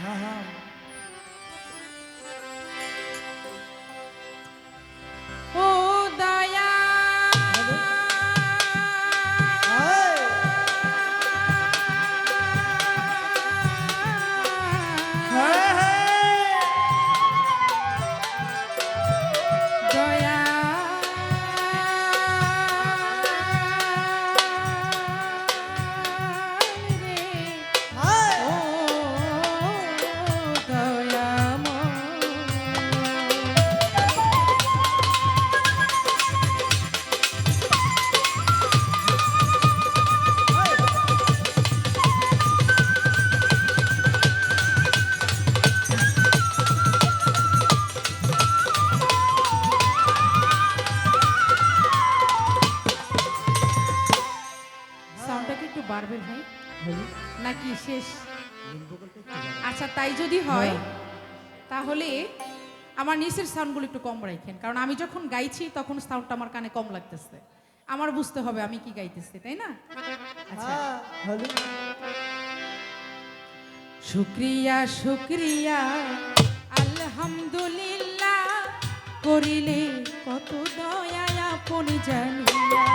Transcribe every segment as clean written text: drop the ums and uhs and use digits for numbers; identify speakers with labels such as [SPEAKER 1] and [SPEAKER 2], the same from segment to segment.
[SPEAKER 1] हाँ हाँ
[SPEAKER 2] ও দয়া দয়া রে ও দয়াময় সাউন্ডটা কি একটু বাড়বে ভাই নাকি শেষ? আচ্ছা তাই যদি হয় তাহলে আমার নিচের সাউন্ডগুলো একটু কম রাখেন, কারণ আমি যখন গাইছি তখন সাউন্ডটা আমার কানে কম লাগতেছে। আমার বুঝতে হবে আমি কি গাইতেছি, তাই না? আচ্ছা, শুক্রিয়া শুক্রিয়া আলহামদুলিল্লাহ করিলে কত দয়া আপন জানিয়া।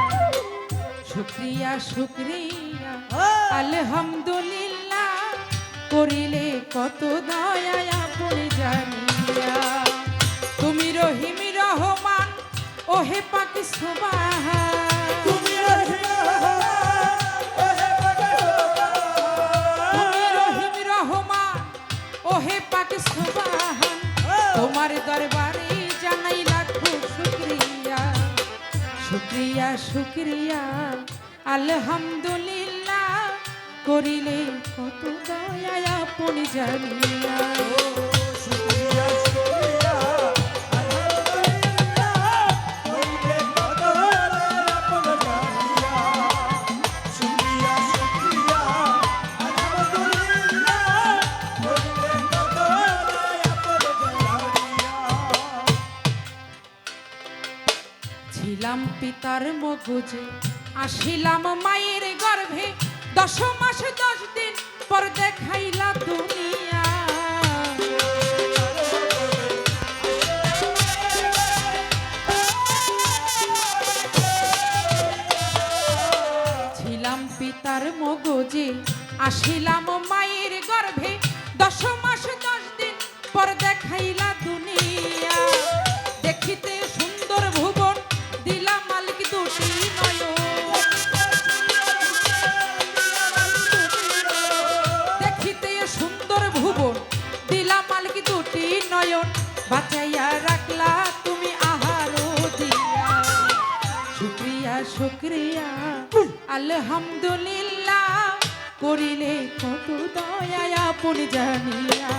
[SPEAKER 2] শুক্রিয়া শুক্রিয়া আলহামদুলিল্লাহ করিলে কত দয়া আপন জানিয়া। তুমি রহিম রহমান ওহে পাক সুবহান, তুমি রহিম রহমান ওহে পাক সুবহান, তোমার দরবারে জানাই লাখো শুকরিয়া। শুক্রিয়া শুক্রিয়া আলহামদুলিল্লাহ করিলে কত দয়া আপন জানিয়া। ছিলাম পিতার মগজে আসিলাম মায়ের গর্ভে, 10 মাস 10 দিন পর দেখাইলা দুনিয়া। ছিলাম পিতার মগজে আসিলাম মায়ের গর্ভে, 10 মাস 10 দিন পর দেখাইলা দুনিয়া। দেখিতে সুন্দর ভুবন দিলা মালিক দুটি নয়ন, দেখিতে সুন্দর ভুবন দিলা মালিক দুটি নয়ন, বাঁচাইয়া রাখলা তুমি আহার দিয়া। শুক্রিয়া শুক্রিয়া আলহামদুলিল্লাহ করিলে কত দয়া আপন জানিয়া।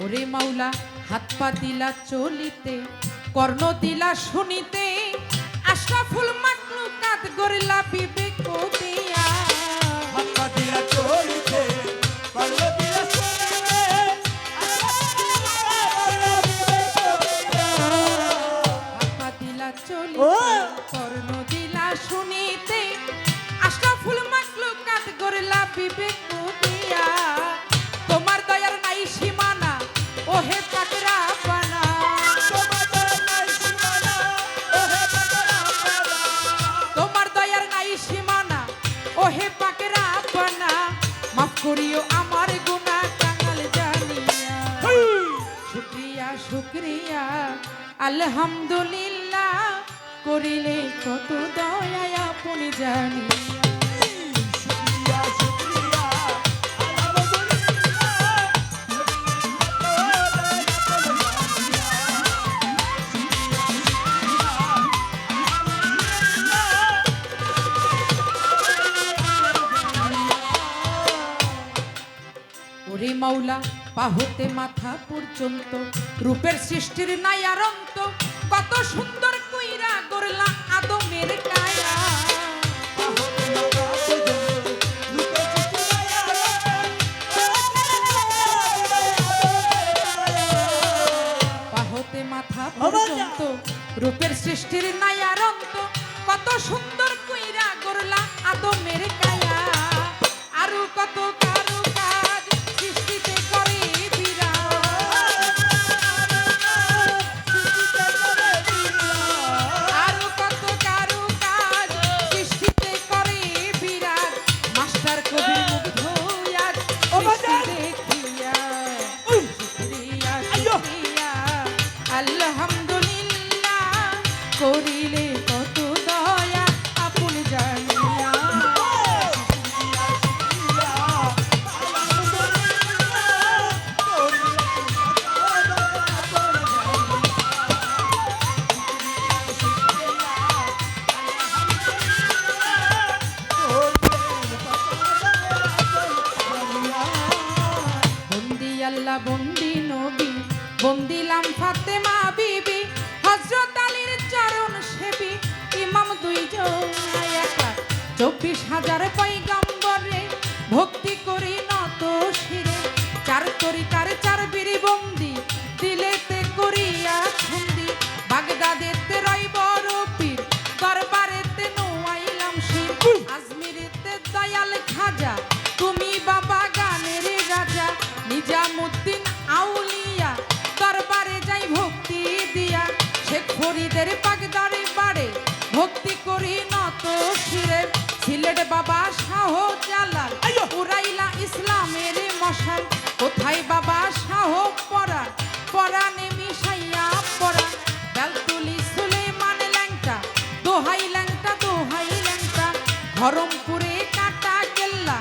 [SPEAKER 2] ওরে মাওলা হাত পা দিলা চলিতে, কর্ণ দিলা শুনিতে, আশরাফুল মাখলুকাত গরিলা বিবেক দিয়া। হাত পা দিলা চলিতে, কর্ণ দিলা শুনিতে, হাত পা দিলা চলিতে, কর্ণ দিলা শুনিতে, আশরাফুল মাখলুকাত গরিলা বিবেক দিয়া। তোমার দয়ার নাই সীমানা ওহে পাক রাব্বানা, তোমার দয়ার নাই সীমানা ওহে পাক রাব্বানা, মাফ করিও আমার গুনাহ কাঙাল জানিয়া। শুকরিয়া শুকরিয়া আলহামদুলিল্লাহ করিলে কত দয়া আপন জানিয়া। ওরে মাওলা পা হতে মাথা পর্যন্ত রূপের সৃষ্টির নাই আর অন্ত, কত সুন্দর কইরা গড়লা আদমের কায়া। পা হতে মাথা পর্যন্ত রূপের আল্লাহ বন্দি নবী, বন্দিলাম ফাতেমা বিবি, হযরত আলীর চরণ সেবী, ইমাম দুইজন একা 24,000 পয়গম্বরে ভক্তি করি নত শিরে, চার তরিকার চার বীর বন্দি, দিলেতে করিয়া ছন্দি, বাগদাদেতে রইব রফির, দরবারেতে নোয়াইলাম শির, আজমিরেতে দয়াল খাজা, তুমি বাবা গানের রাজা, নিজামুদ্দিন আউলিয়া, দরবারে যাই ভক্তি দিয়া, শেখ ফরিদের বাগদারে বাড়ে ভক্তি করি নত শিরে, সিলেট বাবা শাহ জালাল, উড়াইলা ইসলামের মশাল, কোথায় বাবা শাহ পরাণ, পরাণে মিশাইয়া পরাণ, বেলতুলি সুলেমান ল্যাংটা, দোহাই ল্যাংটা দোহাই ল্যাংটা, ধরমপুরে কাটা কেল্লা,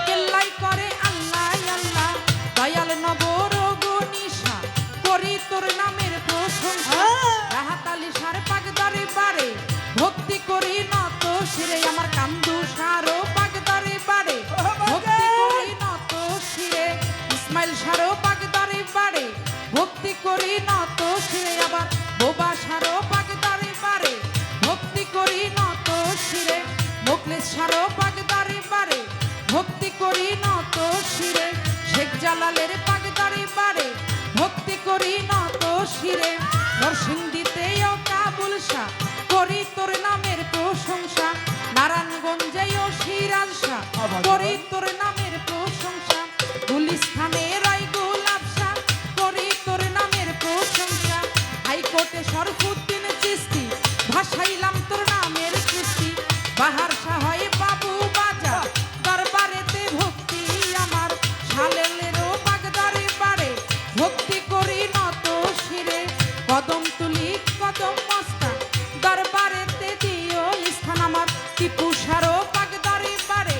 [SPEAKER 2] কেল্লাই করে আল্লাহ আল্লাহ, দয়াল নগর গনিশা, করি তোর নামের প্রশংসা, রাহাত আলী সার পাগদারে বাড়ে ভক্তি করি নত শিরে, আমার কান্দু সারো পাগদারে বাড়ে ভক্তি করি নত শিরে, ইসমাইল সারো পাগদারে বাড়ে ভক্তি করি নত শিরে, আবার বোবা সারো পাগদারে বাড়ে ভক্তি করি নত শিরে, মোখলেস সারো পাগদারে বাড়ে ভক্তি করি নত শিরে, শেখ জালালের পাগদারে বাড়ে ভক্তি করি নত শিরে, নরসিংদীতেও কাবুল শাহ, করি তোর নামের প্রশংসা, নারায়ণগঞ্জেও সিরাজ শাহ, করি তোর নামের প্রশংসা, গুলিস্থানে রাই গোলাপ শাহ, করি তোর নামের প্রশংসা, হাইকোর্টে শরফুদ্দিন চিশতি, ভাসাইলাম তোর নামের কৃষ্টি, বাহার শাহ বাবু বাজা, দরবারেতে ভক্তি আমার, শালেলেরও বাগদারে বাড়ে ভক্তি করি নত শিরে, কদম তুলি কদম মস্তা, দরবারেতে দিও স্থান আমার, টিপু সারো বাগদারে বাড়ে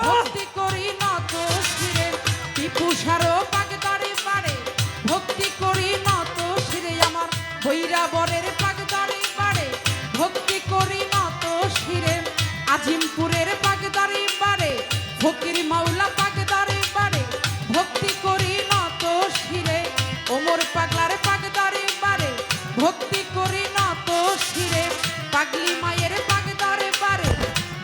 [SPEAKER 2] ভক্তি করি নত শিরে, টিপু সারো বাগদারে বাড়ে ভক্তি করি নত শিরে, আমার ভৈরাবরের বাগদারে বাড়ে ভক্তি করি নত শিরে, আজিমপুরের বাগদারে বাড়ে ফকির মাওলা বাগদারে বাড়ে ভক্তি করি নত শিরে, ওমর পাগলার বাগদারে বাড়ে ভক্তি করি নত শিরে, পাগলি মায়ের বাগদারে বাড়ে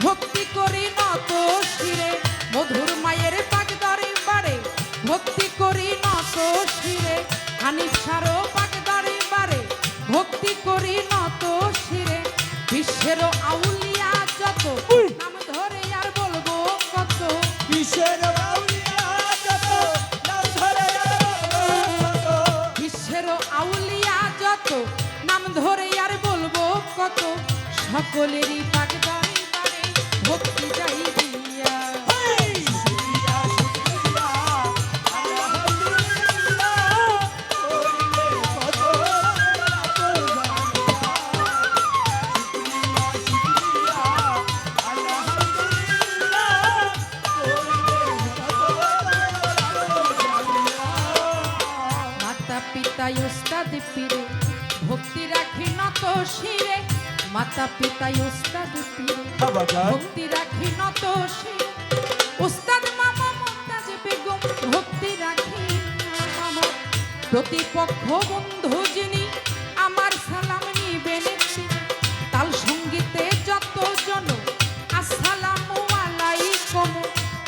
[SPEAKER 2] ভক্তি করি নত শিরে, মধুর মায়ের বাগদারে বাড়ে ভক্তি করি নত শিরে, হানিফ সারো বাগদারে বাড়ে ভক্তি করি নত শিরে, বিশ্বের আউলিয়া যত নাম ধরে আর বলবো কত,
[SPEAKER 1] বিশ্বের আউলিয়া যত নাম ধরে
[SPEAKER 2] বিশ্বের আউলিয়া যত নাম ধরে আর বলবো কত, সকলেরই বাগদারে বাড়ে ভক্তি যাই দিয়া, মাতা পিতা ওস্তাদ পীরে ভক্তি রাখি নত শিরে, মাতা পিতা ওস্তাদ পীরে ভক্তি রাখি নত শিরে, ওস্তাদ মামা মুমতাজ বেগম ভক্তি রাখি মামা, প্রতিপক্ষ বন্ধু যিনি আমার সালাম নিবেন তিনি, তাল সঙ্গীতে যত জন আসসালামু আলাইকুম,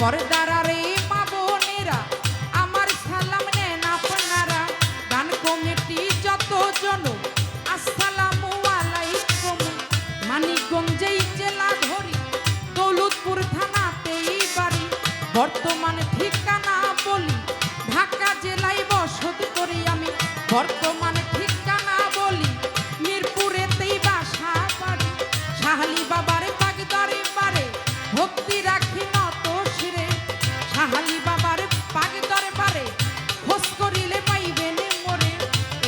[SPEAKER 2] পর্দারে মা বোনেরা আমার সালাম নেন আপনারা, গান কমিটি যত জন আসসালামু আলাইকুম, মানিকগঞ্জেই জেলা ধরি দৌলতপুর থানাতেই বাড়ি, বর্তমান ঠিকানা বলি ঢাকা জেলায় বসত করি আমি, বর্তমান ঠিকানা বলি মিরপুরেতেই বাসা বাড়ি, শাহালি বাবার বাগদারে বাড়ে ভক্তি রাখি নত শিরে, শাহালি বাবার বাগদারে বাড়ে খোঁজ করিলে পাইবেন মোরে,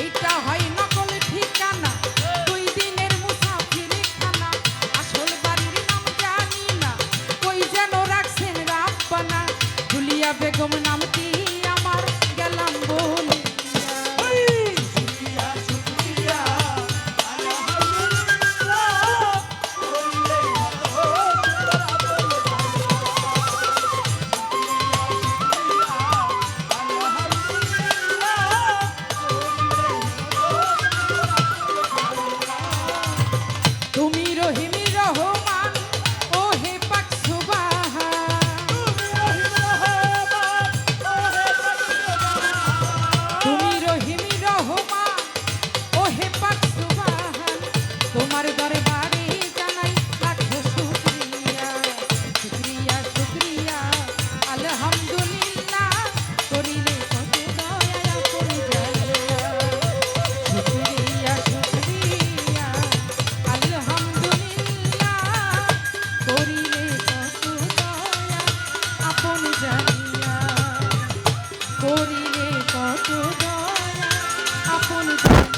[SPEAKER 2] এইটা হয় নকল ঠিকানা 2 দিনের মুসাফির খানা, আসল বাড়ির নাম জানি না, কই যেন রাখছেন রাব্বানা, দুলিয়া বেগম নাম